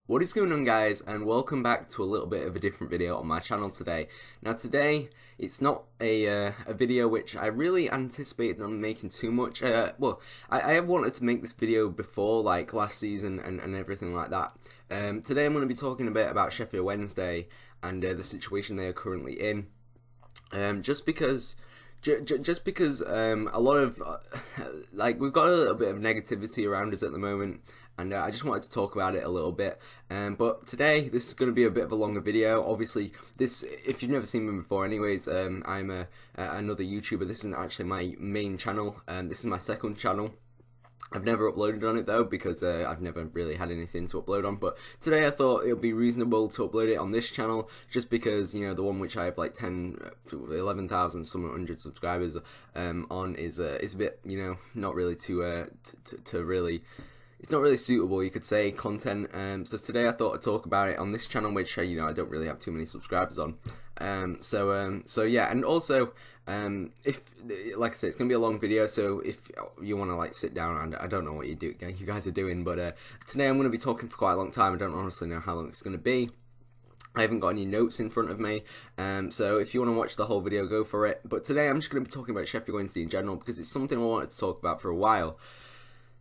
What is going on, guys, and welcome back to a little bit of a different video on my channel today. Now today, it's not a video which I really anticipated on making too much. I have wanted to make this video before, like last season and everything like that. Today I'm going to be talking a bit about Sheffield Wednesday and the situation they are currently in. Just because a lot of like we've got a little bit of negativity around us at the moment, and I just wanted to talk about it a little bit. But today this is going to be a bit of a longer video. Obviously, this, if you've never seen me before, anyways, I'm another YouTuber. This isn't actually my main channel. This is my second channel. I've never uploaded on it though because I've never really had anything to upload on, but today I thought it would be reasonable to upload it on this channel just because, you know, the one which I have like 11,000 some hundred subscribers on is a bit, you know, not really to really, it's not really suitable, you could say, content. So today I thought I'd talk about it on this channel, which you know, I don't really have too many subscribers on. So yeah, and also if, like I said, it's gonna be a long video, so if you want to like sit down, and I don't know what you guys are doing, but today I'm gonna be talking for quite a long time. I don't honestly know how long it's gonna be. I haven't got any notes in front of me, so if you want to watch the whole video, go for it. But today I'm just going to be talking about Sheffield Wednesday in general because it's something I wanted to talk about for a while.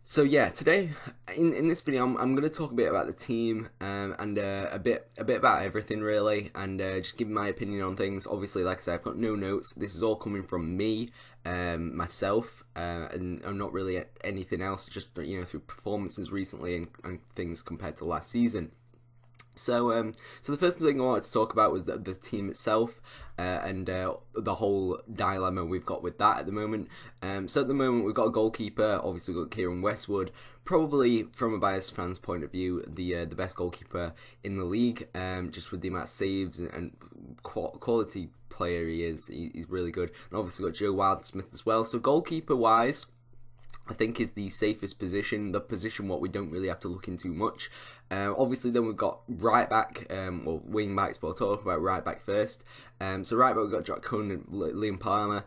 So yeah, today in this video I'm going to talk a bit about the team and a bit about everything really, and just give my opinion on things. Obviously, like I said, I've got no notes. This is all coming from me, myself, and not really anything else. Just, you know, through performances recently and things compared to last season. So the first thing I wanted to talk about was the team itself, and the whole dilemma we've got with that at the moment. So at the moment we've got a goalkeeper. Obviously we've got Kieran Westwood, probably from a biased fan's point of view, the best goalkeeper in the league. Just with the amount of saves and quality player he is, he's really good. And obviously we've got Joe Wildsmith as well. So goalkeeper wise, I think is the safest position, the position what we don't really have to look into much. Obviously then we've got right back, well, wing backs, but I'll talk about right back first. So right back we've got Jack Hunt and Liam Palmer.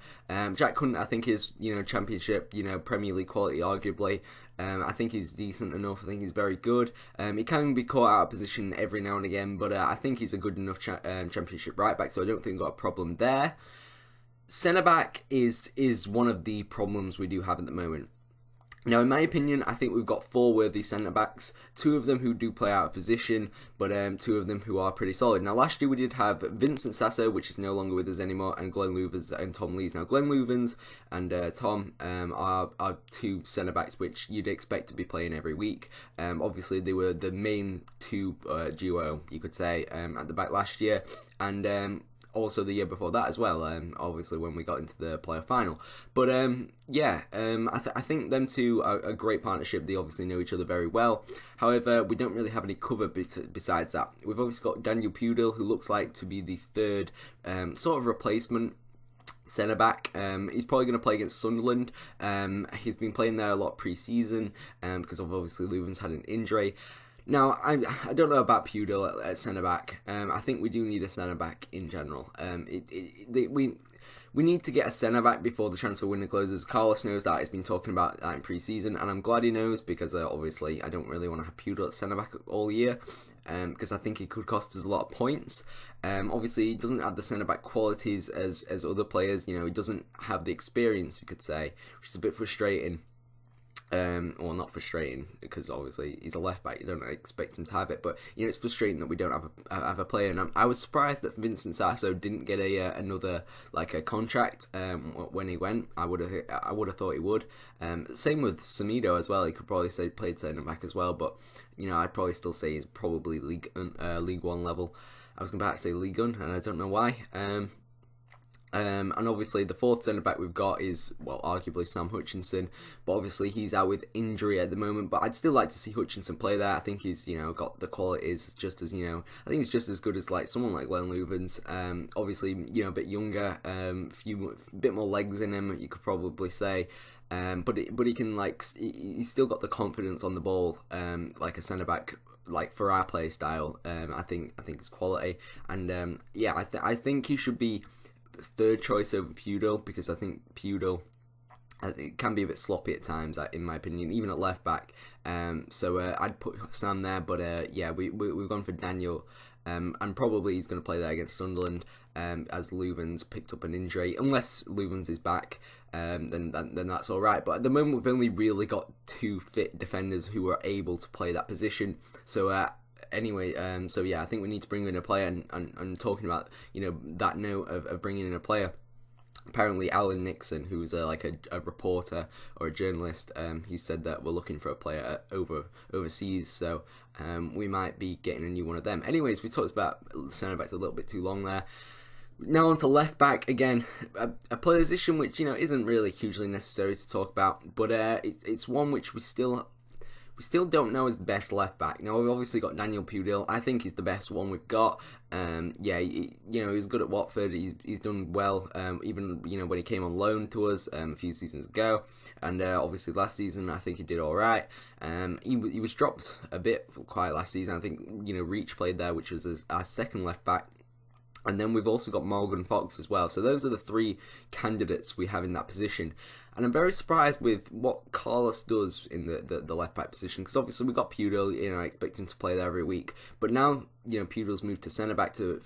Jack Hunt, I think, is, you know, Championship, you know, Premier League quality arguably. I think he's decent enough. I think he's very good. He can be caught out of position every now and again, but I think he's a good enough Championship right back, so I don't think we've got a problem there. Centre back is one of the problems we do have at the moment. Now, in my opinion, I think we've got four worthy centre-backs, two of them who do play out of position, but two of them who are pretty solid. Now, last year we did have Vincent Sasso, which is no longer with us anymore, and Glenn Loovens and Tom Lees. Now, Glenn Loovens and Tom are two centre-backs which you'd expect to be playing every week. Obviously, they were the main two duo, you could say, at the back last year, and also the year before that as well, obviously when we got into the playoff final. But yeah, I think them two are a great partnership. They obviously know each other very well. However, we don't really have any cover besides that. We've obviously got Daniel Pudil, who looks like to be the third sort of replacement centre back. He's probably going to play against Sunderland. He's been playing there a lot pre-season because of obviously Loovens had an injury. Now, I don't know about Pudil at centre-back. I think we do need a centre-back in general. We need to get a centre-back before the transfer window closes. Carlos knows that. He's been talking about that in pre-season, and I'm glad he knows because obviously I don't really want to have Pudil at centre-back all year because I think he could cost us a lot of points. Obviously, he doesn't have the centre-back qualities as other players. You know, he doesn't have the experience, you could say, which is a bit frustrating. Well, not frustrating because obviously he's a left back. You don't expect him to have it, but you know, it's frustrating that we don't have a player. And I was surprised that Vincent Sasso didn't get another like a contract when he went. I would have thought he would. Same with Samido as well. He could probably say played centre back as well, but you know, I'd probably still say he's probably League One level. I was about to say League One, and I don't know why. And obviously the fourth centre-back we've got is, well, arguably Sam Hutchinson, but obviously he's out with injury at the moment, but I'd still like to see Hutchinson play there. I think he's, you know, got the qualities just as, you know, I think he's just as good as like someone like Glenn Loovens. Obviously, you know, a bit younger, bit more legs in him, you could probably say. But he can, like, he's still got the confidence on the ball, like a centre back, like for our play style. I think it's quality, and yeah, I think he should be third choice over Pudil because I think Pudil It can be a bit sloppy at times, in my opinion, even at left back. So I'd put Sam there, but yeah, we've gone for Daniel, and probably he's going to play there against Sunderland, as Louvens picked up an injury. Unless Louvens is back, then that's all right. But at the moment, we've only really got 2 fit defenders who are able to play that position. So anyway, so yeah, I think we need to bring in a player, and talking about, that note of bringing in a player. Apparently, Alan Nixon, who's like a reporter or a journalist, he said that we're looking for a player overseas, so we might be getting a new one of them. Anyways, we talked about centre backs a little bit too long there. Now on to left back again, a position which isn't really hugely necessary to talk about, but it's one which we still don't know his best left back. Now, we've obviously got Daniel Pudil. I think he's the best one we've got. Yeah, he was good at Watford. He's done well, even when he came on loan to us a few seasons ago, and obviously last season I think he did all right. He was dropped a bit quite last season. I think Reach played there, which was our second left back. And then we've also got Morgan Fox as well. So those are the 3 candidates we have in that position. And I'm very surprised with what Carlos does in the left back position, because obviously we got Pudil. I expect him to play there every week. But now Pudil's moved to centre back to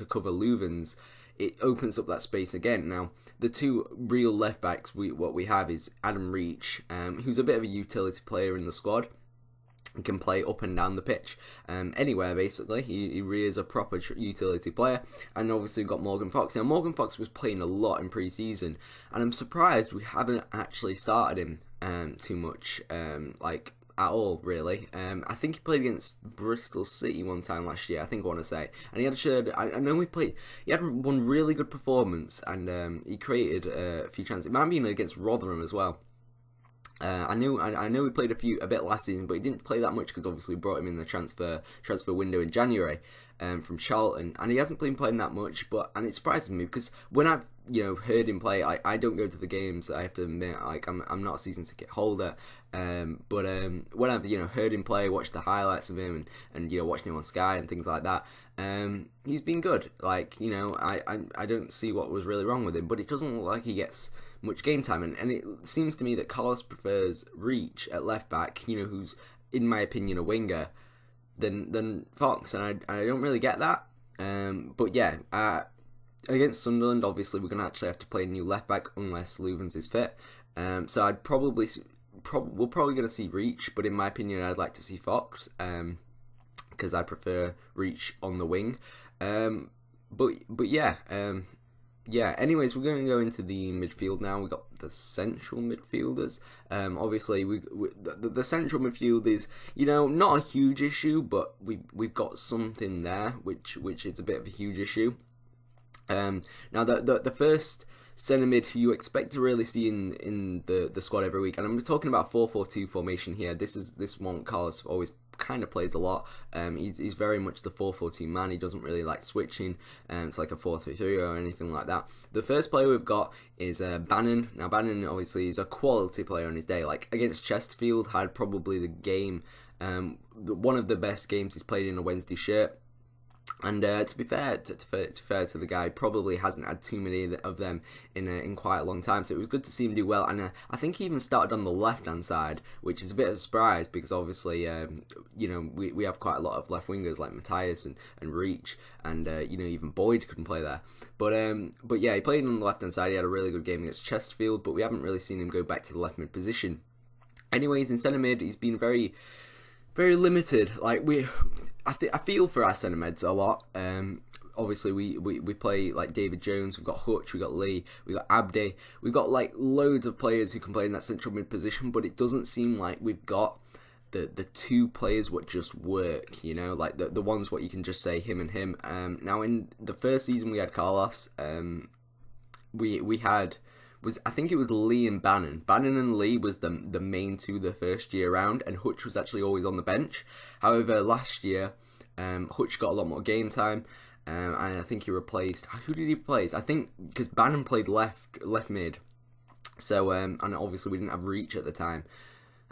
cover Louvens. It opens up that space again. Now the 2 real left backs what we have is Adam Reach, who's a bit of a utility player in the squad. He can play up and down the pitch, anywhere basically. He really is a proper utility player. And obviously we've got Morgan Fox. Now Morgan Fox was playing a lot in pre-season, and I'm surprised we haven't actually started him too much, like at all really. I think he played against Bristol City one time last year, I want to say, and he had I know he had one really good performance, and he created a few chances. It might have been against Rotherham as well. I know he played a bit last season, but he didn't play that much because obviously we brought him in the transfer window in January from Charlton, and he hasn't been playing that much. And it surprises me because when I've heard him play, I don't go to the games. I have to admit, I'm not a season ticket holder, but when I've heard him play, watched the highlights of him, and watching him on Sky and things like that, he's been good. I don't see what was really wrong with him, but it doesn't look like he gets much game time, and it seems to me that Carlos prefers Reach at left back, who's in my opinion a winger, than Fox, and I don't really get that. But yeah, against Sunderland, obviously we're gonna actually have to play a new left back unless Louvens is fit. So we're probably gonna see Reach, but in my opinion, I'd like to see Fox, because I prefer Reach on the wing. But yeah. Yeah, anyways, we're going to go into the midfield now. We've got the central midfielders. Obviously, the central midfield is, not a huge issue, but we've got something there, which is a bit of a huge issue. Now, the first centre mid who you expect to really see in the squad every week, and I'm talking about 4-4-2 formation here. This one Carlos always kind of plays a lot. He's very much the 4-4-2 man. He doesn't really like switching. It's like a 4-3-3 or anything like that. The first player we've got is Bannon. Now Bannon obviously is a quality player on his day. Like against Chesterfield, had probably the game, one of the best games he's played in a Wednesday shirt. And to be fair to the guy, probably hasn't had too many of them in quite a long time. So it was good to see him do well. And I think he even started on the left hand side, which is a bit of a surprise because obviously we have quite a lot of left wingers like Matthias and Reach, and even Boyd couldn't play there. But yeah, he played on the left hand side. He had a really good game against Chesterfield, but we haven't really seen him go back to the left mid position. Anyways, in centre mid, he's been very, very limited. I feel for our centre mids a lot. Obviously, we play like David Jones, we've got Hutch, we've got Lee, we've got Abdi, we've got like loads of players who can play in that central mid position, but it doesn't seem like we've got the 2 players what just work, like the ones what you can just say him and him. Now in the first season we had Carlos, we had. I think it was Lee and Bannon. Bannon and Lee was the main 2 the first year round, and Hutch was actually always on the bench. However, last year, Hutch got a lot more game time, and I think he replaced... Who did he replace? I think because Bannon played left mid, so and obviously we didn't have Reach at the time.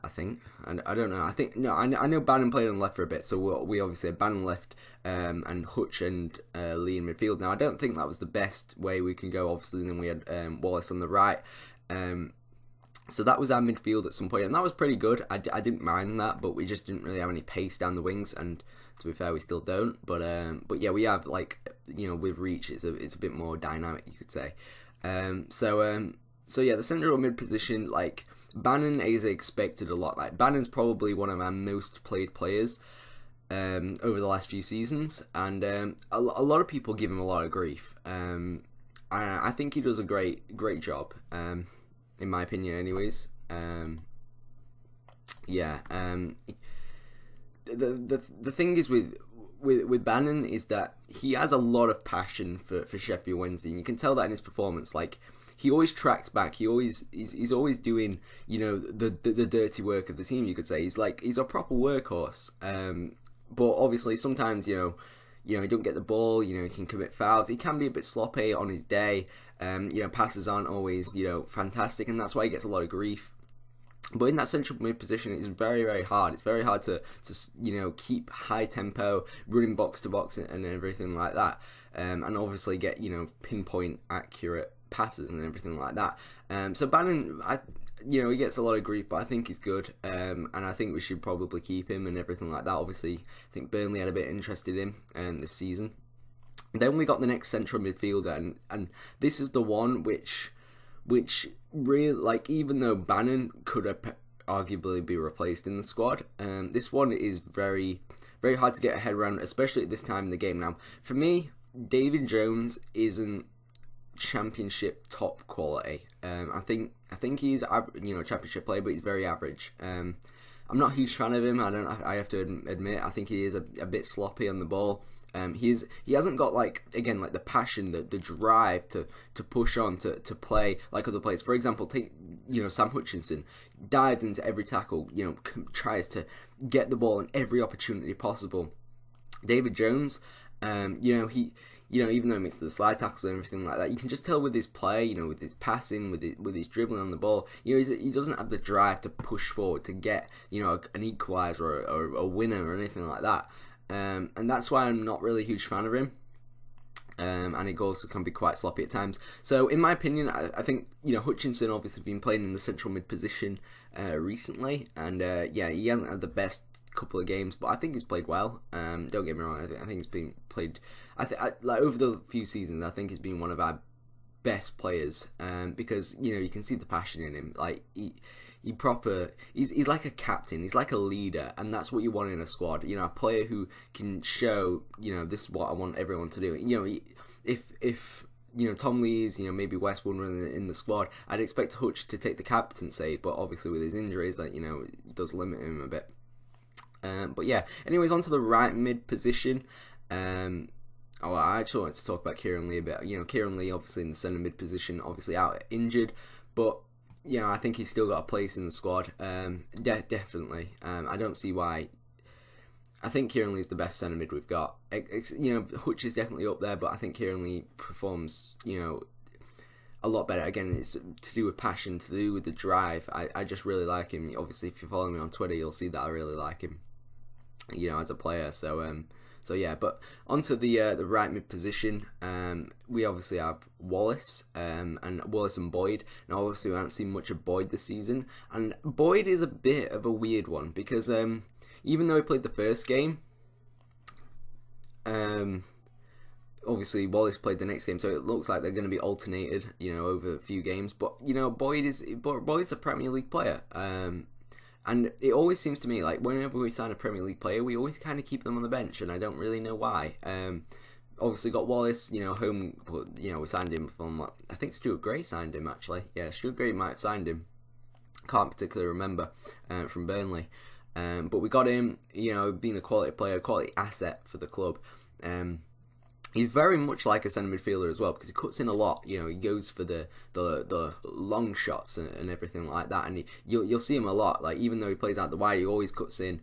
I think, and I don't know. I know Bannon played on left for a bit, so we obviously had Bannon left, and Hutch and Lee in midfield. Now I don't think that was the best way we can go. Obviously, then we had Wallace on the right, So that was our midfield at some point, and that was pretty good. I didn't mind that, but we just didn't really have any pace down the wings, and to be fair, we still don't. But yeah, we have, like, with Reach, it's a bit more dynamic, you could say. So yeah, the central mid position, like, Bannon is expected a lot. Like, Bannon's probably one of our most played players over the last few seasons, and a lot of people give him a lot of grief. I think he does a great job. In my opinion, anyways. The thing is with Bannon is that he has a lot of passion for Sheffield Wednesday, and you can tell that in his performance. Like, he always tracks back. He's always doing the dirty work of the team, you could say. He's a proper workhorse. But obviously sometimes he don't get the ball. He can commit fouls. He can be a bit sloppy on his day. Passes aren't always, fantastic, and that's why he gets a lot of grief. But in that central mid position, it's very, very hard. It's very hard to keep high tempo, running box to box and everything like that. And obviously get, pinpoint accurate passes and everything like that. So Bannon, he gets a lot of grief, but I think he's good. And I think we should probably keep him and everything like that. Obviously, I think Burnley had a bit interested in him this season. Then we got the next central midfielder, and this is the one which really, like, even though Bannon could arguably be replaced in the squad, this one is very, very hard to get a head around, especially at this time in the game. Now, for me, David Jones isn't championship top quality. I think he's championship player, but he's very average. I'm not a huge fan of him. I have to admit, I think he is a bit sloppy on the ball. He hasn't got the passion, the drive to push on, to play like other players. For example, take Sam Hutchinson, dives into every tackle, tries to get the ball in every opportunity possible. David Jones, he even though he makes the slide tackles and everything like that, you can just tell with his play, with his passing, with his dribbling on the ball, he doesn't have the drive to push forward to get an equaliser or a winner or anything like that. And that's why I'm not really a huge fan of him. And it also can be quite sloppy at times. So, in my opinion, I think Hutchinson obviously been playing in the central mid position recently, and he hasn't had the best couple of games, but I think he's played well. Don't get me wrong, I think he's been played. Over the few seasons, I think he's been one of our best players, because you can see the passion in him. Like he's like a captain, he's like a leader, and that's what you want in a squad. A player who can show, this is what I want everyone to do. If Tom Lee's, maybe West Wood in the squad, I'd expect Hutch to take the captaincy, but obviously with his injuries, it does limit him a bit. But yeah, anyways, on to the right mid position. I actually wanted to talk about Kieran Lee a bit. Kieran Lee obviously in the centre mid position, obviously out injured, but I think he's still got a place in the squad. Definitely. I don't see why. I think Kieran Lee's the best centre mid we've got. Hutch is definitely up there, but I think Kieran Lee performs, a lot better. Again, it's to do with passion, to do with the drive. I just really like him. Obviously, if you follow me on Twitter, you'll see that I really like him, as a player. So yeah, but onto the right mid position, we obviously have Wallace and Boyd. Now, obviously, we haven't seen much of Boyd this season, and Boyd is a bit of a weird one because even though he played the first game, obviously Wallace played the next game, so it looks like they're going to be alternated, over a few games. But Boyd's a Premier League player. And it always seems to me like whenever we sign a Premier League player, we always kind of keep them on the bench, and I don't really know why. Obviously got Wallace, home. We signed him from, I think Stuart Gray signed him actually. Yeah, Stuart Gray might have signed him. Can't particularly remember from Burnley. But we got him, being a quality player, a quality asset for the club. He's very much like a centre midfielder as well, because he cuts in a lot. He goes for the long shots and everything like that, and you'll see him a lot. Like, even though he plays out the wide, he always cuts in.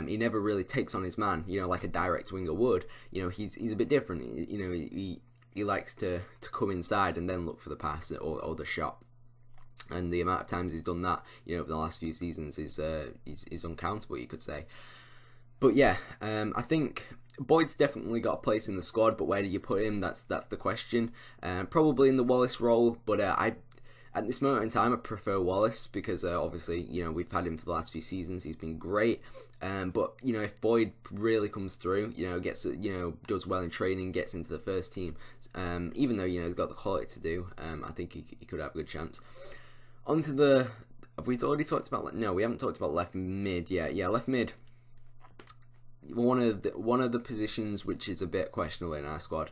He never really takes on his man, like a direct winger would. He's a bit different. He likes to come inside and then look for the pass or the shot. And the amount of times he's done that, over the last few seasons is uncountable, you could say. But yeah, I think Boyd's definitely got a place in the squad, but where do you put him? That's the question. Probably in the Wallace role, but I At this moment in time, I prefer Wallace because obviously, we've had him for the last few seasons. He's been great. But if Boyd really comes through, gets does well in training, gets into the first team, even though he's got the quality to do, I think he could have a good chance. Onto the, have we already talked about? No, we haven't talked about left mid yet. Yeah, left mid. One of the positions which is a bit questionable in our squad.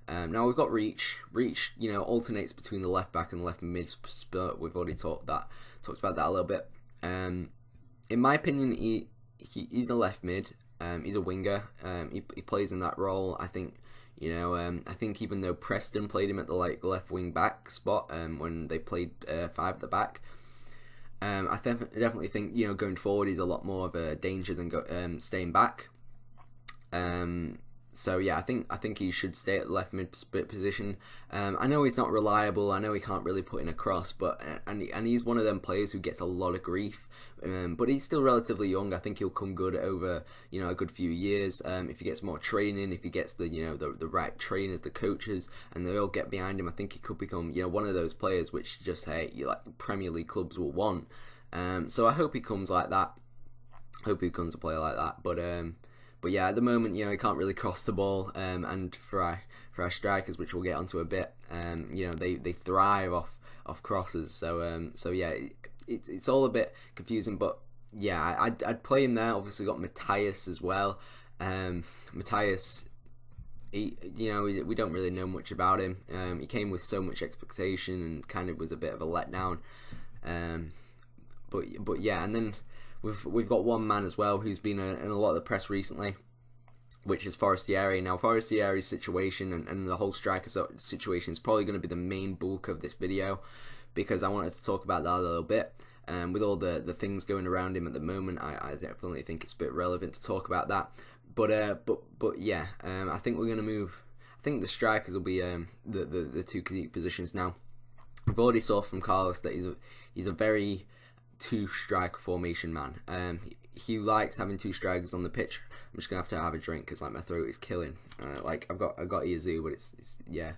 Now we've got Reach. Reach, alternates between the left back and the left mid spot. We've already talked about that a little bit. In my opinion, he's a left mid. He's a winger. He plays in that role. I think I think even though Preston played him at the left wing back spot when they played 5 at the back, I definitely think going forward he's a lot more of a danger than staying back. So yeah, I think he should stay at the left mid split position. I know he's not reliable. I know he can't really put in a cross, but and he's one of them players who gets a lot of grief. But he's still relatively young. I think he'll come good over a good few years. If he gets more training, if he gets the the right trainers, the coaches, and they all get behind him, I think he could become one of those players which just Premier League clubs will want. So I hope he comes like that. Hope he becomes a player like that. But yeah, at the moment, he can't really cross the ball, and for our strikers, which we'll get onto a bit, they thrive off crosses. So yeah, it's all a bit confusing. But yeah, I'd play him there. Obviously, got Matthias as well. Matthias, we don't really know much about him. He came with so much expectation and kind of was a bit of a letdown. But yeah, and then we've got one man as well who's been in a lot of the press recently, which is Forestieri. Now, Forestieri's situation and the whole striker situation is probably going to be the main bulk of this video, because I wanted to talk about that a little bit. With all the things going around him at the moment, I definitely think it's a bit relevant to talk about that. But yeah, I think we're going to move. I think the strikers will be the two key positions now. We've already saw from Carlos that he's a very two-striker formation man. He likes having two strikers on the pitch. I'm just gonna have a drink because my throat is killing. I've got EAZoo, but it's yeah.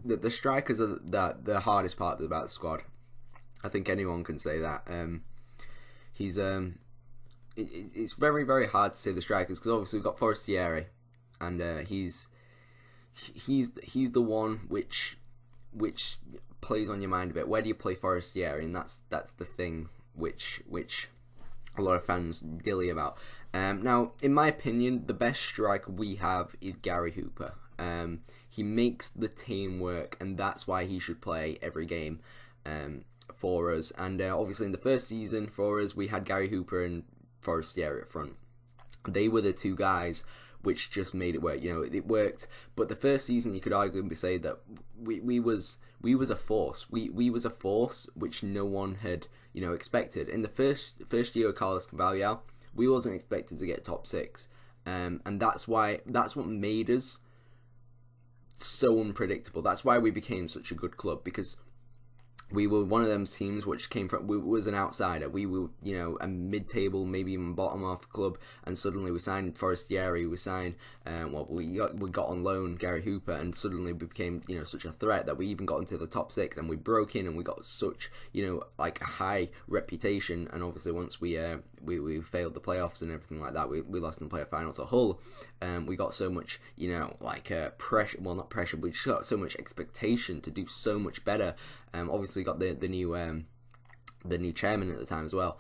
The strikers are the hardest part about the squad. I think anyone can say that. It's very, very hard to say the strikers, because obviously we've got Forestieri, and he's the one which plays on your mind a bit. Where do you play Forestieri? And that's the thing which a lot of fans dilly about. Now, in my opinion, the best striker we have is Gary Hooper. He makes the team work, and that's why he should play every game for us. And obviously in the first season for us, we had Gary Hooper and Forestieri up front. They were the two guys which just made it work. It worked. But the first season, you could arguably say that we was a force. We was a force which no one had expected. In the first year of Carlos Carvalhal, we wasn't expected to get top 6, and that's what made us so unpredictable. That's why we became such a good club, because we were one of them teams which came from, we was an outsider. We were, a mid-table, maybe even bottom half club, and suddenly we signed Forestieri, we signed, we got on loan Gary Hooper, and suddenly we became, such a threat that we even got into the top 6, and we broke in, and we got such, a high reputation. And obviously once we failed the playoffs and everything like that, we lost in the playoff final to Hull. We got so much, pressure, well, not pressure, but we just got so much expectation to do so much better. Obviously got the new chairman at the time as well.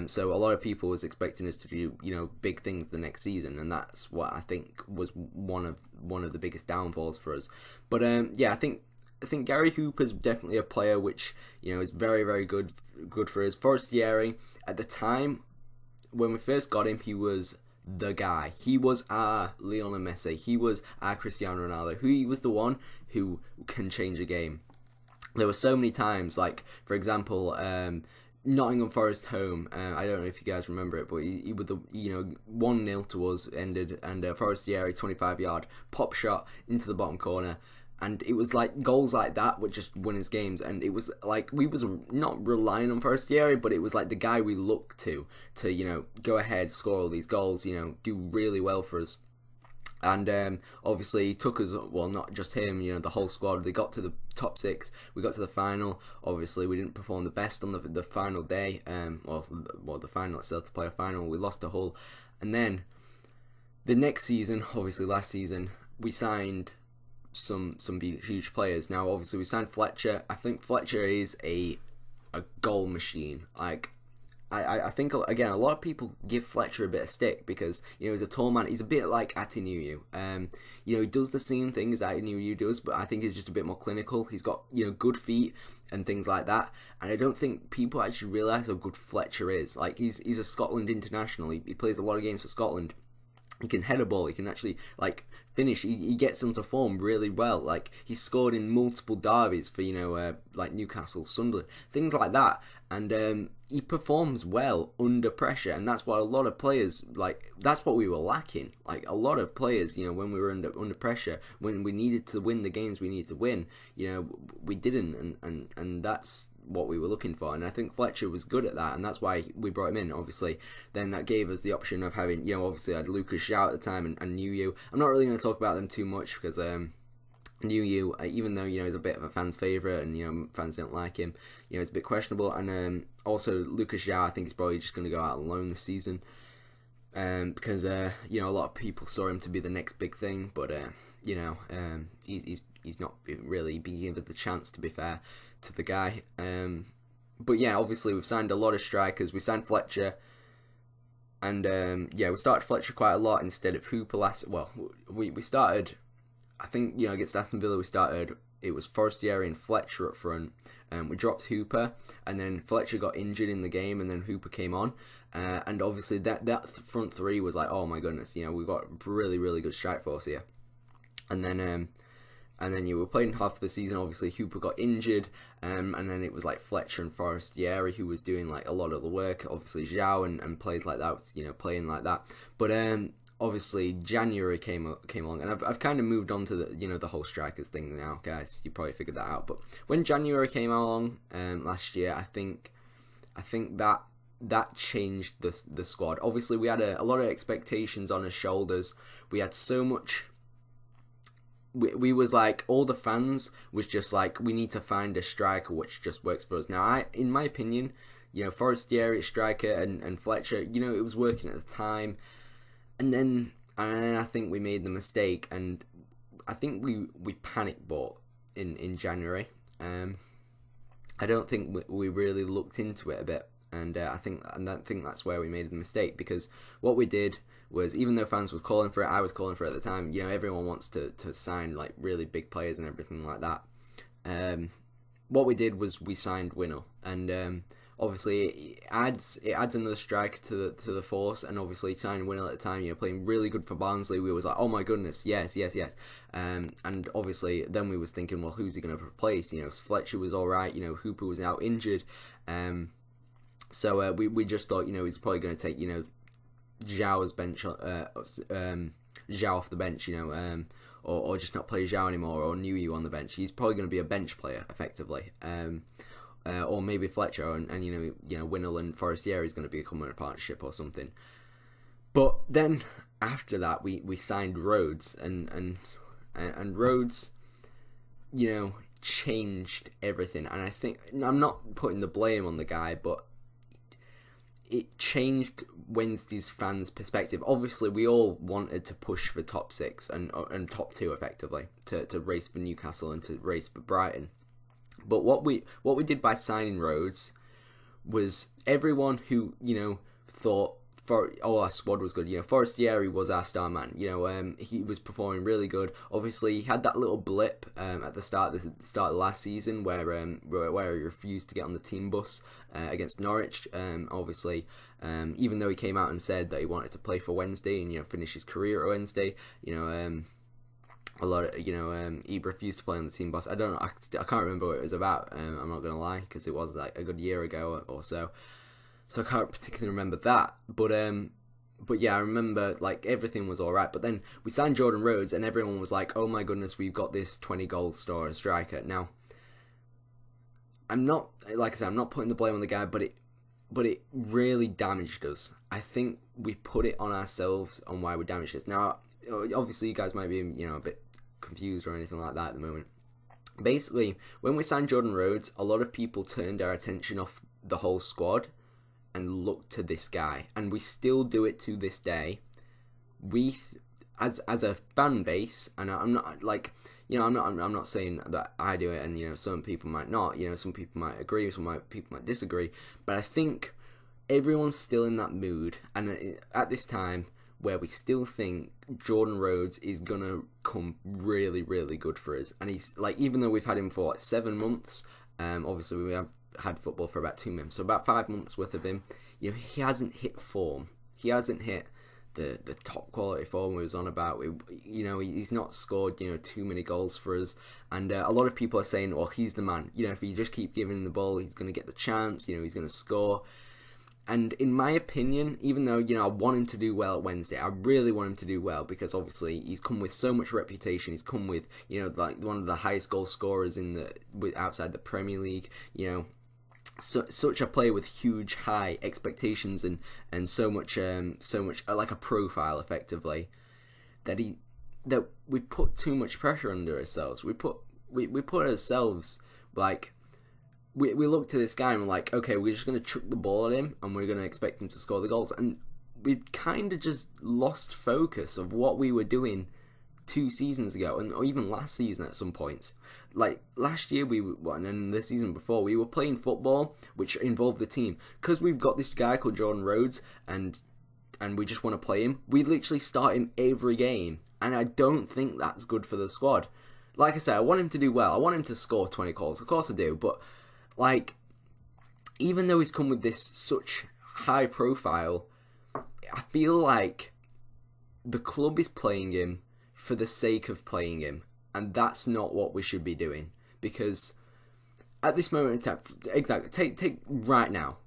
So a lot of people was expecting us to do big things the next season, and that's what I think was one of the biggest downfalls for us. But I think Gary Hooper's definitely a player which is very, very good for us. Forestieri, at the time when we first got him, he was the guy. He was our Lionel Messi. He was our Cristiano Ronaldo. He was the one who can change a game. There were so many times, like, for example, Nottingham Forest home. I don't know if you guys remember it, but he with the 1-0 to us ended, and Forestieri 25-yard pop shot into the bottom corner, and it was like goals like that would just win us games. And it was like we was not relying on Forestieri, but it was like the guy we looked to go ahead, score all these goals, do really well for us. And obviously took us, well, not just him, the whole squad. They got to the top six. We got to the final. Obviously, we didn't perform the best on the final day. Well, the final itself, the playoff final, we lost to Hull. And then the next season, obviously last season, we signed some huge players. Now, obviously, we signed Fletcher. I think Fletcher is a goal machine. Like, I think, again, a lot of people give Fletcher a bit of stick because, he's a tall man. He's a bit like Atinuyu. He does the same thing as Atinuyu does, but I think he's just a bit more clinical. He's got, good feet and things like that. And I don't think people actually realise how good Fletcher is. Like, he's a Scotland international. He plays a lot of games for Scotland. He can head a ball. He can actually, finish. He gets into form really well. Like, he's scored in multiple derbies for, like Newcastle, Sunderland, things like that. And he performs well under pressure. And that's what a lot of players, that's what we were lacking. Like, a lot of players, when we were under pressure, when we needed to win the games we needed to win, we didn't. And that's what we were looking for, and I think Fletcher was good at that, and that's why we brought him in. Obviously, then that gave us the option of having, obviously I had Lucas Shaw at the time and Nuyu. I'm not really going to talk about them too much because Nuyu, even though he's a bit of a fan's favourite and fans don't like him, it's a bit questionable. And also Lucas Shaw, I think he's probably just going to go out on loan this season, because a lot of people saw him to be the next big thing, but he's not really being given the chance, to be fair to the guy. But yeah, obviously we've signed a lot of strikers. We signed Fletcher, and we started Fletcher quite a lot instead of Hooper last. Well, we started, I think, against Aston Villa it was Forestieri and Fletcher up front. We dropped Hooper, and then Fletcher got injured in the game, and then Hooper came on. And obviously that front three was like, oh my goodness, we've got really, really good strike force here. And then you were playing half of the season. Obviously, Hooper got injured, and then it was like Fletcher and Forestieri who was doing a lot of the work. Obviously, Zhao and played like that, playing like that. But obviously, January came along, and I've kind of moved on to the the whole strikers thing now, guys. You probably figured that out. But when January came along last year, I think that changed the squad. Obviously, we had a lot of expectations on his shoulders. We had so much. We was like, all the fans was just like, we need to find a striker which just works for us. Now, in my opinion, Forestieri striker and Fletcher, it was working at the time, and then I think we made the mistake, and I think we panic bought in January. I don't think we really looked into it a bit, and I think that's where we made the mistake, because what we did was, even though fans were calling for it, I was calling for it at the time. Everyone wants to sign really big players and everything like that. What we did was we signed Winnall, and obviously it adds another striker to the force. And obviously signing Winnall at the time, playing really good for Barnsley, we was like, oh my goodness, yes. And obviously then we was thinking, well, who's he going to replace? Fletcher was all right. Hooper was out injured. So we just thought, he's probably going to take Zhao's bench, Zhao off the bench, or just not play Zhao anymore, or Nuyu on the bench. He's probably going to be a bench player effectively, or maybe Fletcher and Winnall and Forestieri is going to be a common partnership or something. But then after that, we signed Rhodes, and Rhodes, changed everything. And I think, I'm not putting the blame on the guy, but it changed Wednesday's fans' perspective. Obviously, we all wanted to push for top six and top two, effectively, to race for Newcastle and to race for Brighton. But what we did by signing Rhodes was, everyone who thought our squad was good. Forestieri was our star man. He was performing really good. Obviously, he had that little blip at the start of last season where he refused to get on the team bus against Norwich. Obviously, even though he came out and said that he wanted to play for Wednesday and finish his career at Wednesday, a lot of he refused to play on the team bus. I don't know. I can't remember what it was about. I'm not gonna lie, because it was like a good year ago or so. So I can't particularly remember that, but yeah, I remember everything was all right. But then we signed Jordan Rhodes, and everyone was like, "Oh my goodness, we've got this 20-goal scorer striker." Now, I'm not, like I said, I'm not putting the blame on the guy, but but it really damaged us. I think we put it on ourselves on why we damaged us. Now, obviously, you guys might be, a bit confused or anything like that at the moment. Basically, when we signed Jordan Rhodes, a lot of people turned our attention off the whole squad and looked to this guy, and we still do it to this day. As a fan base, and I'm not like, I'm not saying that I do it, and some people might not. Some people might agree, people might disagree, but I think everyone's still in that mood, and at this time where we still think Jordan Rhodes is gonna come really, really good for us. And he's like, even though we've had him for 7 months, obviously we have had football for about 2 months, so about 5 months worth of him, he hasn't hit form. He hasn't hit the top quality form we was on about. He's not scored too many goals for us, and a lot of people are saying, well, he's the man. If you just keep giving him the ball, he's gonna get the chance. He's gonna score. And in my opinion, even though, I want him to do well at Wednesday, I really want him to do well, because obviously he's come with so much reputation. He's come with, like one of the highest goal scorers outside the Premier League, such a player with huge high expectations and so much like a profile effectively, that we put too much pressure under ourselves. We put ourselves like, we look to this guy and we're like, okay, we're just going to chuck the ball at him and we're going to expect him to score the goals. And we've kind of just lost focus of what we were doing 2 seasons ago, or even last season at some points. Like last year, and then the season before, we were playing football which involved the team. Because we've got this guy called Jordan Rhodes and we just want to play him, we literally start him every game. And I don't think that's good for the squad. Like I said, I want him to do well. I want him to score 20 goals. Of course I do, but like, even though he's come with this such high profile, I feel like the club is playing him for the sake of playing him, and that's not what we should be doing. Because at this moment in time, exactly, take right now.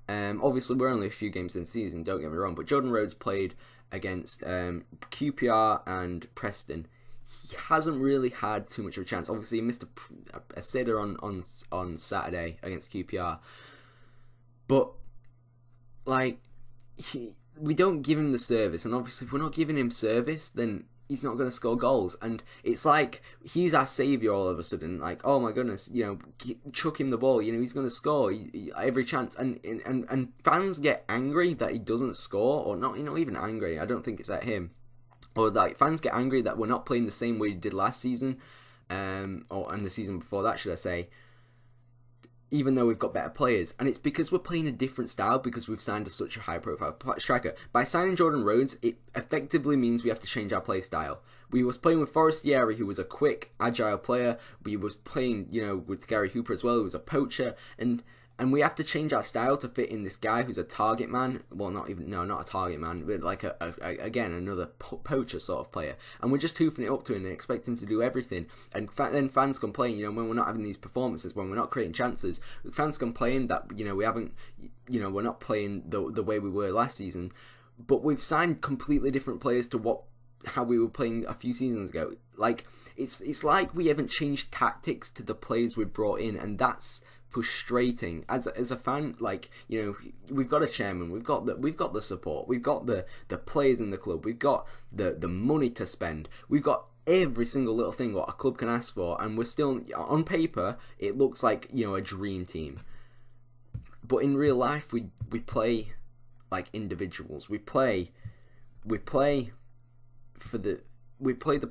Obviously we're only a few games in the season, don't get me wrong, but Jordan Rhodes played against QPR and Preston. He hasn't really had too much of a chance. Obviously, he missed a sitter on Saturday against QPR. But, like, we don't give him the service. And obviously, if we're not giving him service, then he's not going to score goals. And it's like he's our saviour all of a sudden. Like, oh my goodness, chuck him the ball. He's going to score every chance. And fans get angry that he doesn't score. Or not even angry. I don't think it's at him. Or like fans get angry that we're not playing the same way we did last season, and the season before that, should I say, even though we've got better players. And it's because we're playing a different style, because we've signed such a high profile striker. By signing Jordan Rhodes, it effectively means we have to change our play style. We was playing with Forestieri, who was a quick, agile player. We was playing, with Gary Hooper as well, who was a poacher, and we have to change our style to fit in this guy who's a target man. Well, not a target man, but like again, another poacher sort of player. And we're just hoofing it up to him and expect him to do everything. And then fans complain, when we're not having these performances, when we're not creating chances. Fans complain that, we haven't, we're not playing the way we were last season. But we've signed completely different players to how we were playing a few seasons ago. Like, it's like we haven't changed tactics to the players we've brought in, and that's frustrating as a fan. Like, we've got a chairman, we've got the support, we've got the players in the club, we've got the money to spend, we've got every single little thing what a club can ask for, and we're still, on paper, it looks like a dream team, but in real life we play like individuals. We play the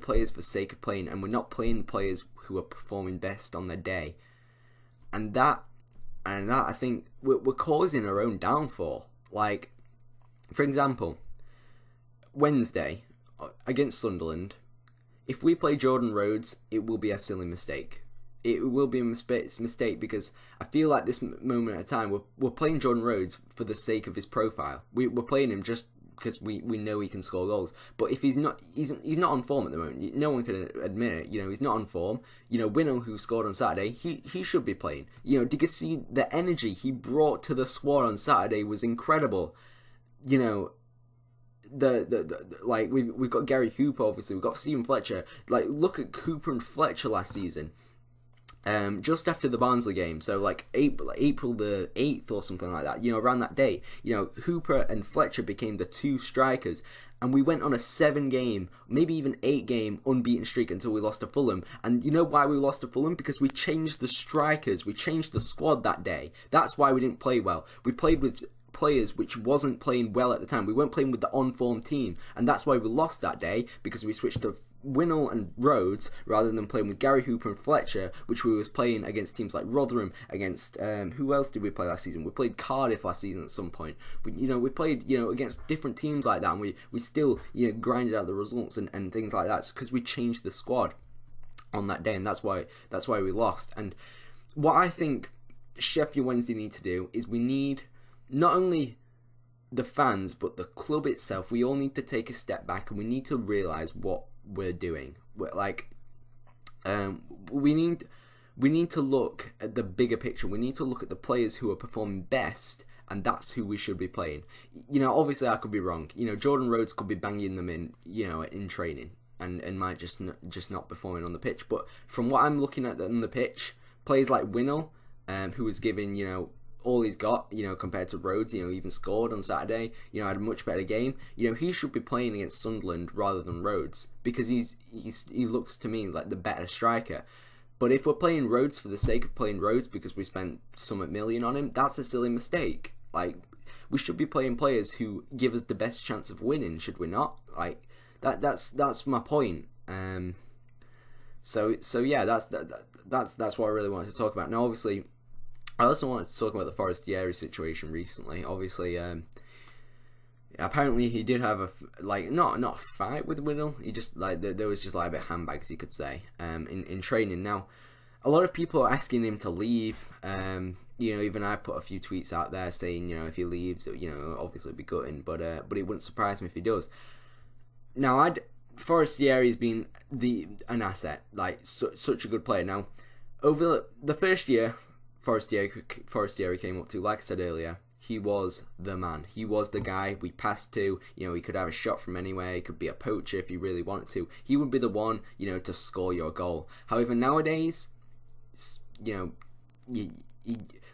players for sake of playing, and we're not playing the players who are performing best on their day. And that I think we're causing our own downfall. Like, for example, Wednesday against Sunderland, if we play Jordan Rhodes, it will be a silly mistake. It will be a mistake because I feel like this moment at a time we're playing Jordan Rhodes for the sake of his profile. We're playing him just because we know he can score goals. But if he's not on form at the moment. No one can admit it. He's not on form. Winnow, who scored on Saturday, he should be playing. Did you see the energy he brought to the squad on Saturday was incredible. Like we've got Gary Hooper, obviously we've got Stephen Fletcher. Like, look at Cooper and Fletcher last season. just after the Barnsley game, so like April the 8th or something like that, around that day, Hooper and Fletcher became the two strikers, and we went on a 7-game, maybe even 8-game unbeaten streak until we lost to Fulham. And you know why we lost to Fulham? Because we changed the strikers, we changed the squad that day. That's why we didn't play well. We played with players which wasn't playing well at the time. We weren't playing with the on-form team, and that's why we lost that day, because we switched to Winnall and Rhodes rather than playing with Gary Hooper and Fletcher, which we was playing against teams like Rotherham, against who else did we play last season? We played Cardiff last season at some point. We played against different teams like that, and we still grinded out the results and things like that. It's because we changed the squad on that day, and that's why we lost. And what I think Sheffield Wednesday need to do is we need not only the fans but the club itself. We all need to take a step back, and we need to realise what we're doing. We need to look at the bigger picture. We need to look at the players who are performing best, and that's who we should be playing. Obviously I could be wrong. Jordan Rhodes could be banging them in training and might just not performing on the pitch. But from what I'm looking at on the pitch, players like Winnall, who was giving all he's got, compared to Rhodes, even scored on Saturday, had a much better game. He should be playing against Sunderland rather than Rhodes, because he looks to me like the better striker. But if we're playing Rhodes for the sake of playing Rhodes because we spent some million on him, that's a silly mistake. We should be playing players who give us the best chance of winning, should we not? That's my point. So yeah, that's what I really wanted to talk about. Now, obviously, I also wanted to talk about the Forestieri situation recently. Obviously, apparently he did have a not a fight with Winnall. He just there was just a bit of handbags, you could say, in training. Now, a lot of people are asking him to leave. Even I put a few tweets out there saying, if he leaves, obviously it'd be gutting, but it wouldn't surprise me if he does. Now, Forestieri has been an asset, such a good player. Now, over the first year Forestieri came up to, like I said earlier, he was the man. He was the guy we passed to. He could have a shot from anywhere. He could be a poacher if he really wanted to. He would be the one, to score your goal. However, nowadays, even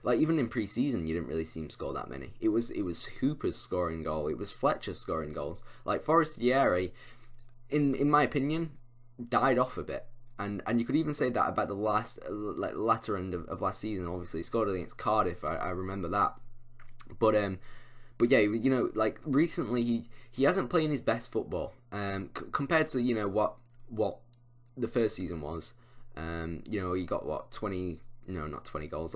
in pre-season, you didn't really see him score that many. It was Hooper's scoring goal. It was Fletcher scoring goals. Forestieri, in my opinion, died off a bit. And you could even say that about the latter end of last season. Obviously, he scored against Cardiff. I remember that. But yeah, recently he hasn't played his best football. Compared to what the first season was. He got 20. No, not 20 goals.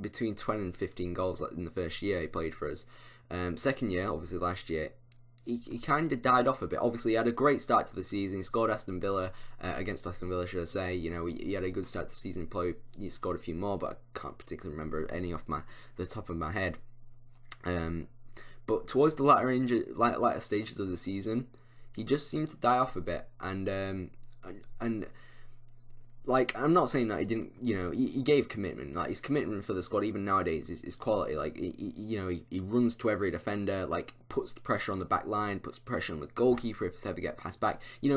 Between 20 and 15 goals in the first year he played for us. Second year, obviously last year, he kind of died off a bit. Obviously, he had a great start to the season. He scored against Aston Villa, should I say. He had a good start to the season. He scored a few more, but I can't particularly remember any off the top of my head. But towards the latter stages of the season, he just seemed to die off a bit. And I'm not saying that he didn't, he gave commitment. His commitment for the squad, even nowadays, is quality. He runs to every defender, puts the pressure on the back line, puts pressure on the goalkeeper if it's ever get passed back. He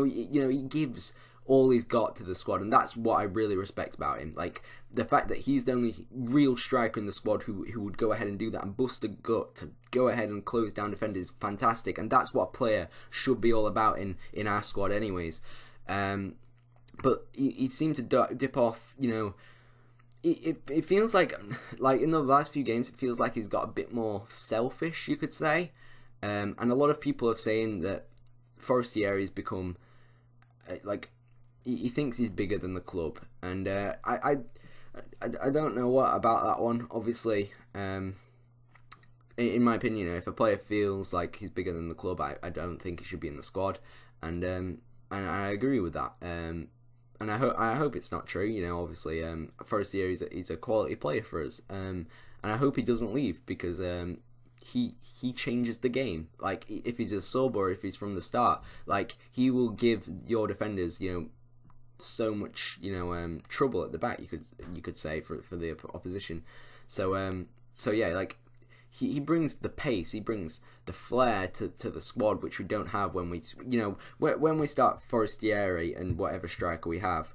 gives all he's got to the squad, and that's what I really respect about him. The fact that he's the only real striker in the squad who would go ahead and do that and bust a gut to go ahead and close down defenders is fantastic, and that's what a player should be all about in our squad anyways. But he seemed to dip off, it feels like in the last few games, it feels like he's got a bit more selfish, you could say. And a lot of people are saying that Forestieri's become, he thinks he's bigger than the club. And I don't know what about that one, obviously. In my opinion, if a player feels like he's bigger than the club, I don't think he should be in the squad. And I agree with that. And I hope it's not true. Obviously, Forestieri he's a quality player for us. And I hope he doesn't leave, because he changes the game. If he's a sub or if he's from the start, he will give your defenders, so much, trouble at the back. You could say for the opposition. So yeah, he brings the pace, he brings the flair to the squad, which we don't have when we start Forestieri and whatever striker we have.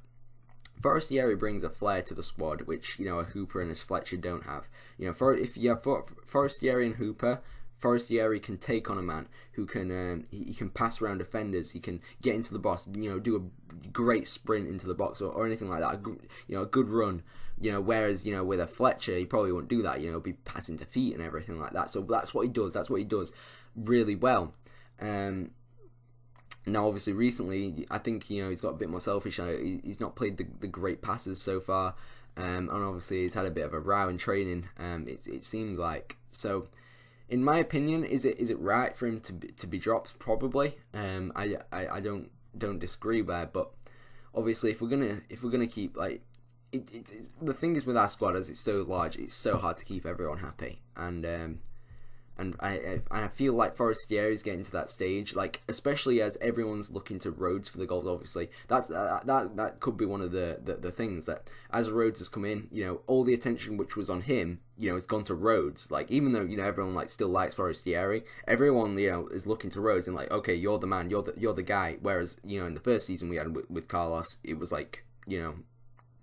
Forestieri brings a flair to the squad, which a Hooper and a Fletcher don't have. If you have Forestieri and Hooper, Forestieri can take on a man who can he can pass around defenders. He can get into the box, do a great sprint into the box or anything like that. A good run. Whereas with a Fletcher, he probably won't do that. Be passing to feet and everything like that. So that's what he does. That's what he does really well. Now, obviously, recently, I think he's got a bit more selfish. He's not played the great passes so far, and obviously he's had a bit of a row in training. It seems like so. In my opinion, is it right for him to be dropped? Probably. I don't disagree there, but obviously, if we're gonna keep like it's the thing is with our squad, as it's so large, it's so hard to keep everyone happy, and I feel like Forestieri is getting to that stage, like especially as everyone's looking to Rhodes for the goals. Obviously, that could be one of the things that as Rhodes has come in, all the attention which was on him, has gone to Rhodes. Like even though everyone still likes Forestieri, everyone is looking to Rhodes and like, okay, you're the man, you're the guy. Whereas in the first season we had with Carlos, it was like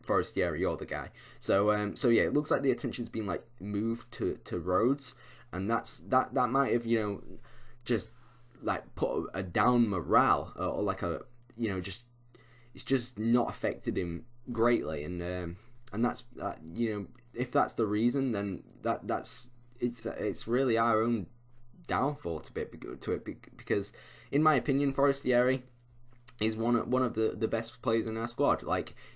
Forestieri, you're the guy. So yeah, it looks like the attention's been moved to Rhodes. And that might have just put a down morale or just it's just not affected him greatly, and that's if that's the reason, then it's really our own downfall to it, because in my opinion Forestieri is one of the best players in our squad.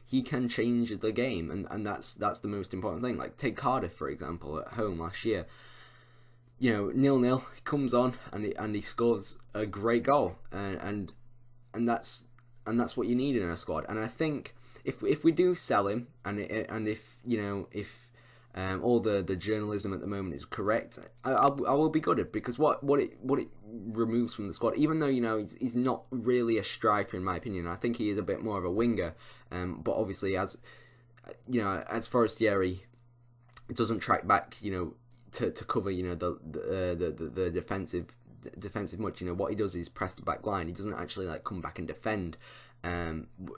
He can change the game, and that's the most important thing. Take Cardiff for example at home last year. 0-0, he comes on and he scores a great goal, and that's what you need in a squad. And I think if we do sell him, and if all the journalism at the moment is correct, I will be gutted, because what it removes from the squad, even though he's not really a striker in my opinion. I think he is a bit more of a winger, but obviously as Forestieri doesn't track back, to cover the defensive much. What he does is press the back line. He doesn't actually come back and defend.